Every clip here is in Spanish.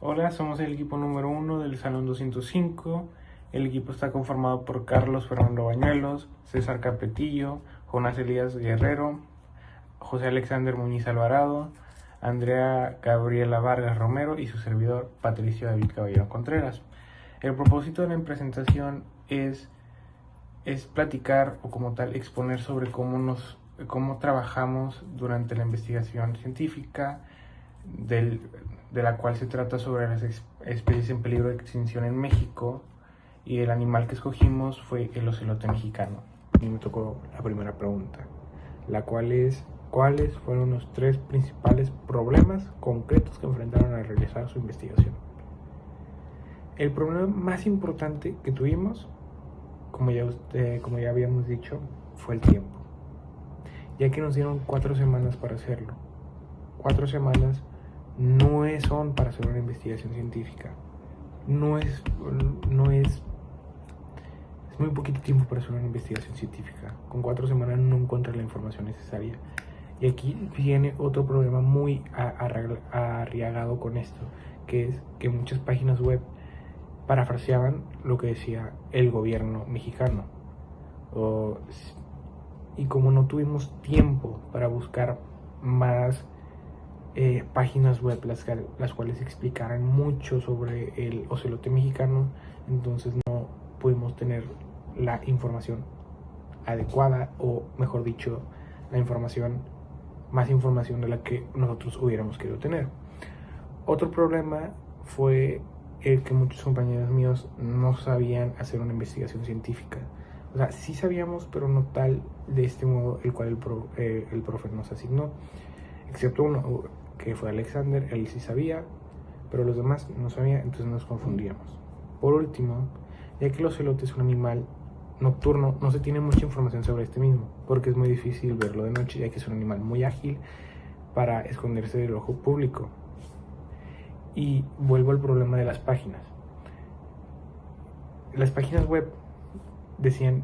Hola, somos el equipo número 1 del Salón 205. El equipo está conformado por Carlos Fernando Bañuelos, César Capetillo, Jonás Elías Guerrero, José Alexander Muñiz Alvarado, Andrea Gabriela Vargas Romero y su servidor Patricio David Caballero Contreras. El propósito de la presentación es platicar o como tal exponer sobre cómo trabajamos durante la investigación científica de la cual se trata sobre las especies en peligro de extinción en México, y el animal que escogimos fue el ocelote mexicano. Y me tocó la primera pregunta, la cual es: ¿cuáles fueron los 3 principales problemas concretos que enfrentaron al realizar su investigación? El problema más importante que tuvimos, como ya habíamos dicho, fue el tiempo, ya que nos dieron 4 semanas para hacerlo. 4 semanas no son para hacer una investigación científica. Es muy poquito tiempo para hacer una investigación científica. Con 4 semanas no encuentras la información necesaria. Y aquí viene otro problema muy arriesgado con esto, que es que muchas páginas web parafraseaban lo que decía el gobierno mexicano. Y como no tuvimos tiempo para buscar más páginas web las cuales explicaran mucho sobre el ocelote mexicano, entonces no pudimos tener la información adecuada, o mejor dicho, más información de la que nosotros hubiéramos querido tener. Otro problema fue el que muchos compañeros míos no sabían hacer una investigación científica. O sea, sí sabíamos, pero no tal de este modo el cual el profe nos asignó, excepto uno, que fue Alexander. Él sí sabía, pero los demás no sabían, entonces nos confundíamos. Por último, ya que el ocelote es un animal nocturno, no se tiene mucha información sobre este mismo, porque es muy difícil verlo de noche, ya que es un animal muy ágil para esconderse del ojo público. Y vuelvo al problema de las páginas. Las páginas web decían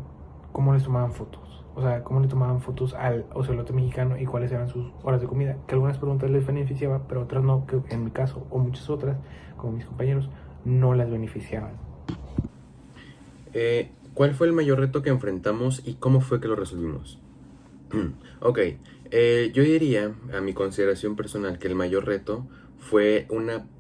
cómo les tomaban fotos, o sea, cómo le tomaban fotos al ocelote mexicano y cuáles eran sus horas de comida, que algunas preguntas les beneficiaba, pero otras no, que en mi caso o muchas otras, como mis compañeros, no las beneficiaban. ¿Cuál fue el mayor reto que enfrentamos y cómo fue que lo resolvimos? Ok, yo diría, a mi consideración personal, que el mayor reto fue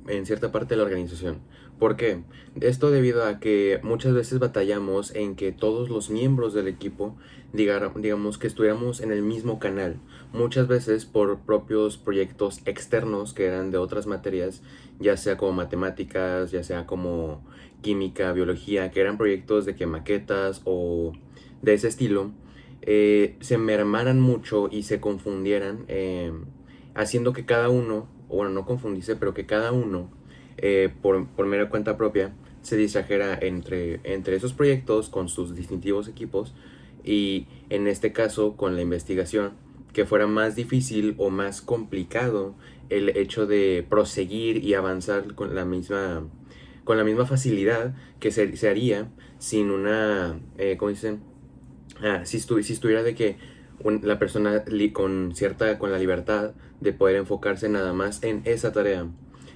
en cierta parte de la organización. ¿Por qué? Esto debido a que muchas veces batallamos en que todos los miembros del equipo, digamos que estuviéramos en el mismo canal. Muchas veces por propios proyectos externos que eran de otras materias, ya sea como matemáticas, ya sea como química, biología, que eran proyectos de que maquetas o de ese estilo, se mermaran mucho y se confundieran, haciendo que cada uno, o bueno, no confundirse, pero que cada uno, por mera cuenta propia, se distrajera entre esos proyectos con sus distintivos equipos, y en este caso con la investigación, que fuera más difícil o más complicado el hecho de proseguir y avanzar con la misma facilidad que se haría sin una, ¿cómo dicen? Si estuviera de que la persona con la libertad de poder enfocarse nada más en esa tarea.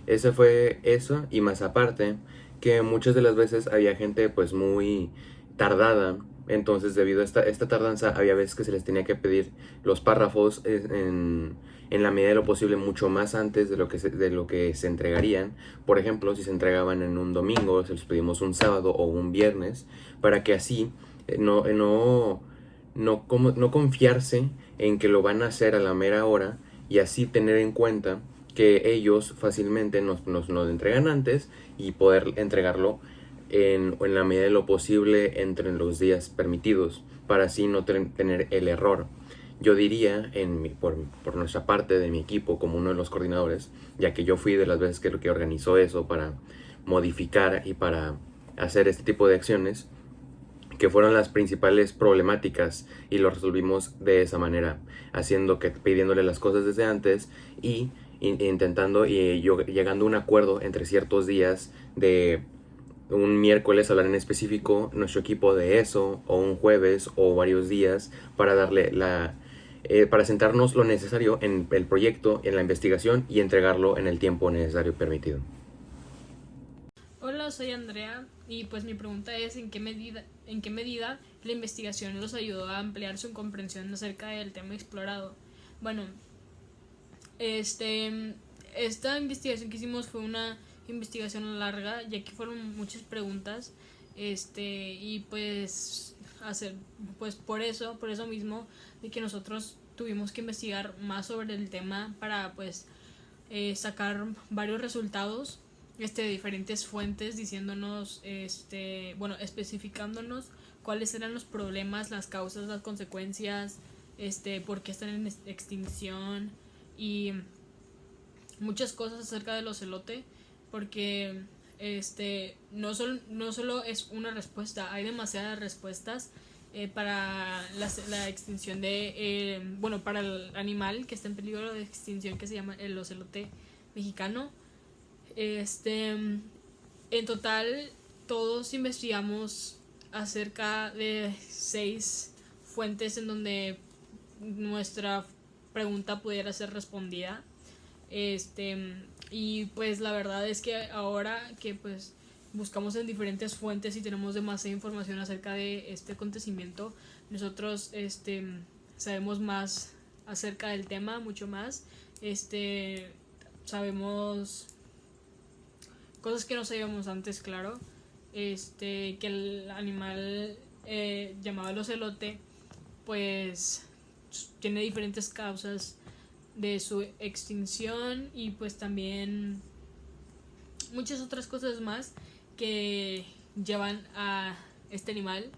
Ese fue eso, y más aparte que muchas de las veces había gente pues muy tardada. Entonces, debido a esta tardanza, había veces que se les tenía que pedir los párrafos en la medida de lo posible mucho más antes de lo que se entregarían. Por ejemplo, si se entregaban en un domingo, se los pedimos un sábado o un viernes, para que así no confiarse en que lo van a hacer a la mera hora, y así tener en cuenta que ellos fácilmente nos entregan antes y poder entregarlo en la medida de lo posible entre los días permitidos, para así no tener el error. Yo diría, por nuestra parte de mi equipo, como uno de los coordinadores, ya que yo fui de las veces que organizó eso para modificar y para hacer este tipo de acciones, que fueron las principales problemáticas, y lo resolvimos de esa manera, pidiéndole las cosas desde antes y intentando y llegando a un acuerdo entre ciertos días de un miércoles hablar en específico nuestro equipo de eso, o un jueves o varios días para para sentarnos lo necesario en el proyecto, en la investigación, y entregarlo en el tiempo necesario permitido. soy Andrea y pues mi pregunta es ¿en qué medida la investigación los ayudó a ampliar su comprensión acerca del tema explorado? Bueno, esta investigación que hicimos fue una investigación larga, ya que fueron muchas preguntas, y pues por eso mismo de que nosotros tuvimos que investigar más sobre el tema para pues sacar varios resultados de diferentes fuentes diciéndonos especificándonos cuáles eran los problemas, las causas, las consecuencias, por qué están en extinción y muchas cosas acerca del ocelote, porque no solo es una respuesta, hay demasiadas respuestas para la extinción para el animal que está en peligro de extinción, que se llama el ocelote mexicano. En total todos investigamos acerca de 6 fuentes en donde nuestra pregunta pudiera ser respondida. Y pues la verdad es que ahora que pues buscamos en diferentes fuentes y tenemos demasiada información acerca de este acontecimiento, nosotros sabemos más acerca del tema, mucho más. Sabemos cosas que no sabíamos antes, claro. Que el animal llamado el ocelote pues tiene diferentes causas de su extinción y pues también muchas otras cosas más que llevan a este animal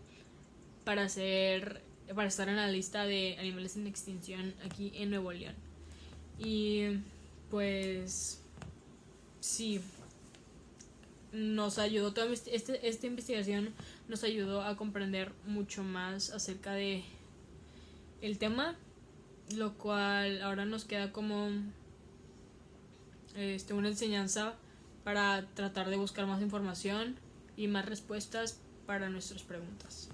para estar en la lista de animales en extinción aquí en Nuevo León. Y pues sí, nos ayudó toda esta investigación nos ayudó a comprender mucho más acerca de el tema, lo cual ahora nos queda como una enseñanza para tratar de buscar más información y más respuestas para nuestras preguntas.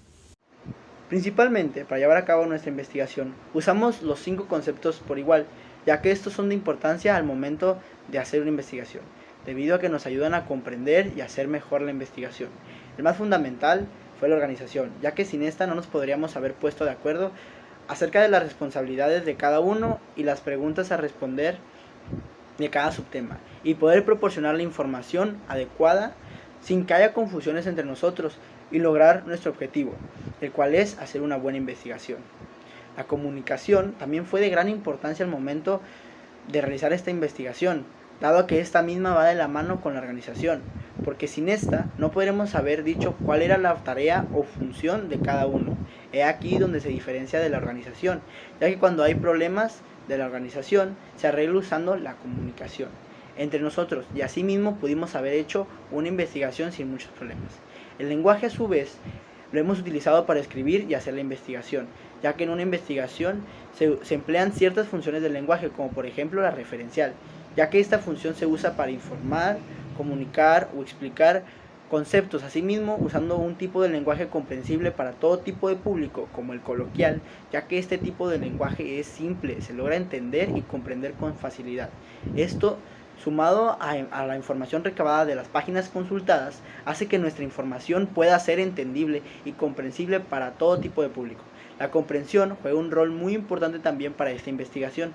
Principalmente, para llevar a cabo nuestra investigación, usamos los 5 conceptos por igual, ya que estos son de importancia al momento de hacer una investigación, debido a que nos ayudan a comprender y hacer mejor la investigación. El más fundamental fue la organización, ya que sin esta no nos podríamos haber puesto de acuerdo acerca de las responsabilidades de cada uno y las preguntas a responder de cada subtema, y poder proporcionar la información adecuada sin que haya confusiones entre nosotros y lograr nuestro objetivo, el cual es hacer una buena investigación. La comunicación también fue de gran importancia al momento de realizar esta investigación, dado que esta misma va de la mano con la organización, porque sin esta no podremos haber dicho cuál era la tarea o función de cada uno. He aquí donde se diferencia de la organización, ya que cuando hay problemas de la organización se arregla usando la comunicación entre nosotros, y asimismo pudimos haber hecho una investigación sin muchos problemas. El lenguaje, a su vez, lo hemos utilizado para escribir y hacer la investigación, ya que en una investigación se emplean ciertas funciones del lenguaje, como por ejemplo la referencial, ya que esta función se usa para informar, comunicar o explicar conceptos, asimismo usando un tipo de lenguaje comprensible para todo tipo de público, como el coloquial, ya que este tipo de lenguaje es simple, se logra entender y comprender con facilidad. Esto, sumado a la información recabada de las páginas consultadas, hace que nuestra información pueda ser entendible y comprensible para todo tipo de público. La comprensión juega un rol muy importante también para esta investigación,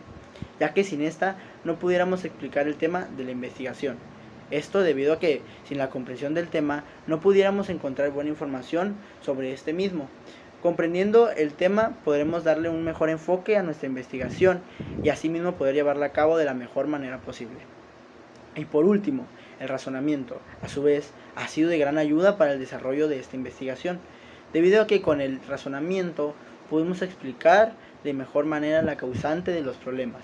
ya que sin esta no pudiéramos explicar el tema de la investigación. Esto debido a que sin la comprensión del tema no pudiéramos encontrar buena información sobre este mismo. Comprendiendo el tema podremos darle un mejor enfoque a nuestra investigación y asimismo poder llevarla a cabo de la mejor manera posible. Y por último, el razonamiento, a su vez, ha sido de gran ayuda para el desarrollo de esta investigación, debido a que con el razonamiento pudimos explicar de mejor manera la causante de los problemas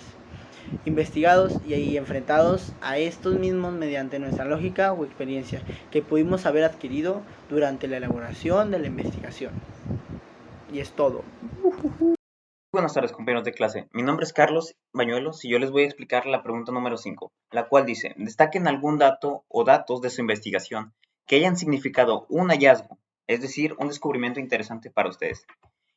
investigados y enfrentados a estos mismos mediante nuestra lógica o experiencia que pudimos haber adquirido durante la elaboración de la investigación. Y es todo. Buenas tardes, compañeros de clase. Mi nombre es Carlos Bañuelos y yo les voy a explicar la pregunta número 5, la cual dice: destaquen algún dato o datos de su investigación que hayan significado un hallazgo, es decir, un descubrimiento interesante para ustedes.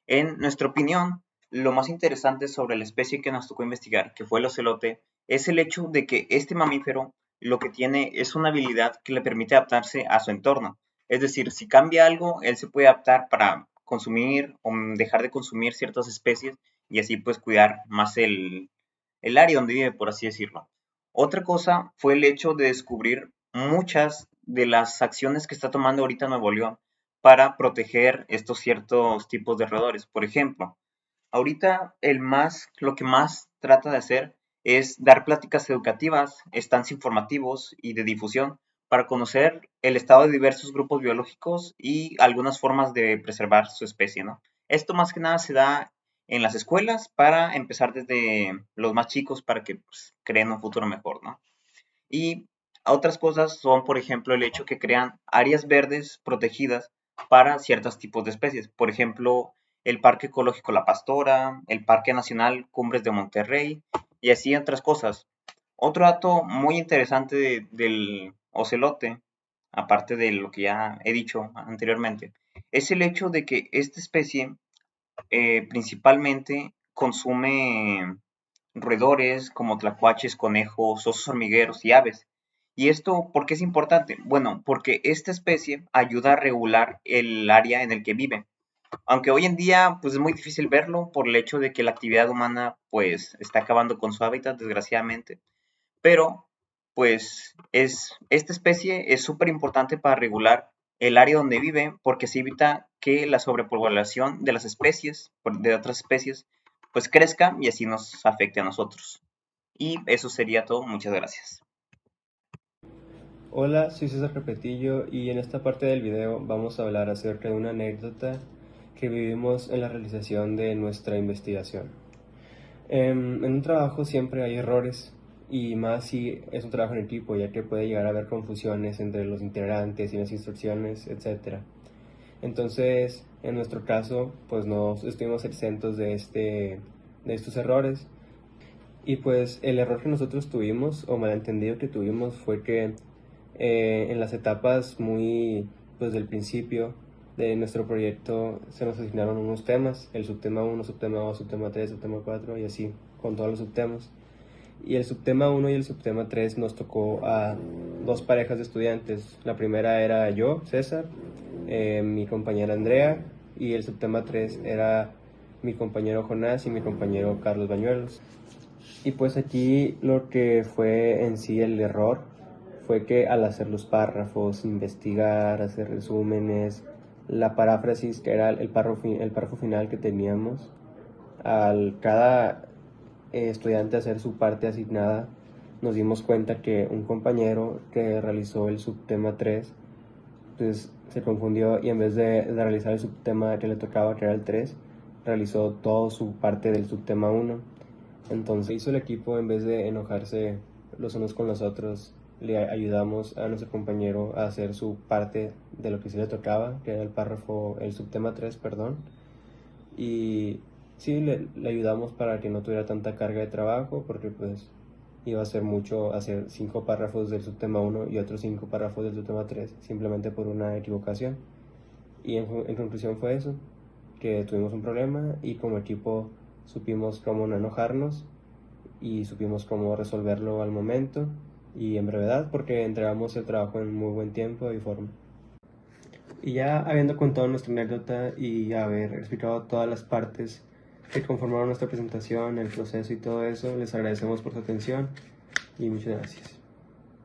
En nuestra opinión, lo más interesante sobre la especie que nos tocó investigar, que fue el ocelote, es el hecho de que este mamífero lo que tiene es una habilidad que le permite adaptarse a su entorno. Es decir, si cambia algo, él se puede adaptar para consumir o dejar de consumir ciertas especies y así pues cuidar más el área donde vive, por así decirlo. Otra cosa fue el hecho de descubrir muchas de las acciones que está tomando ahorita Nuevo León para proteger estos ciertos tipos de roedores. Por ejemplo, ahorita lo que más trata de hacer es dar pláticas educativas, stands informativos y de difusión para conocer el estado de diversos grupos biológicos y algunas formas de preservar su especie, ¿no? Esto más que nada se da en las escuelas para empezar desde los más chicos para que pues, creen un futuro mejor, ¿no? Y otras cosas son, por ejemplo, el hecho que crean áreas verdes protegidas para ciertos tipos de especies. Por ejemplo, el Parque Ecológico La Pastora, el Parque Nacional Cumbres de Monterrey y así otras cosas. Otro dato muy interesante del ocelote, aparte de lo que ya he dicho anteriormente, es el hecho de que esta especie principalmente consume roedores como tlacuaches, conejos, osos hormigueros y aves. ¿Y esto por qué es importante? Bueno, porque esta especie ayuda a regular el área en el que vive. Aunque hoy en día pues es muy difícil verlo por el hecho de que la actividad humana pues está acabando con su hábitat desgraciadamente. Pero pues esta especie es súper importante para regular el área donde vive porque se evita que la sobrepoblación de las especies, de otras especies, pues crezca y así nos afecte a nosotros. Y eso sería todo. Muchas gracias. Hola, soy César Repetillo y en esta parte del video vamos a hablar acerca de una anécdota que vivimos en la realización de nuestra investigación. En un trabajo siempre hay errores y más si es un trabajo en equipo, ya que puede llegar a haber confusiones entre los integrantes y las instrucciones, etc. Entonces, en nuestro caso, pues no estuvimos exentos de estos errores. Y pues el error que nosotros tuvimos, o malentendido que tuvimos, fue que en las etapas pues del principio de nuestro proyecto se nos asignaron unos temas, el subtema 1, subtema 2, subtema 3, subtema 4 y así con todos los subtemas. Y el subtema 1 y el subtema 3 nos tocó a dos parejas de estudiantes. La primera era yo, César, mi compañera Andrea, y el subtema 3 era mi compañero Jonás y mi compañero Carlos Bañuelos. Y pues aquí lo que fue en sí el error fue que al hacer los párrafos, investigar, hacer resúmenes, la paráfrasis que era el párrafo final que teníamos, al cada estudiante hacer su parte asignada, nos dimos cuenta que un compañero que realizó el subtema 3 pues se confundió y en vez de realizar el subtema que le tocaba, que era el 3, realizó toda su parte del subtema 1. Entonces hizo el equipo, en vez de enojarse los unos con los otros, le ayudamos a nuestro compañero a hacer su parte de lo que sí le tocaba, que era el subtema 3, perdón. Y sí, le ayudamos para que no tuviera tanta carga de trabajo, porque pues iba a ser mucho hacer 5 párrafos del subtema 1 y otros 5 párrafos del subtema 3, simplemente por una equivocación. Y en conclusión fue eso, que tuvimos un problema y como equipo supimos cómo no enojarnos y supimos cómo resolverlo al momento y en brevedad, porque entregamos el trabajo en muy buen tiempo y forma. Y ya habiendo contado nuestra anécdota y haber explicado todas las partes que conformaron nuestra presentación, el proceso y todo eso, les agradecemos por su atención y muchas gracias.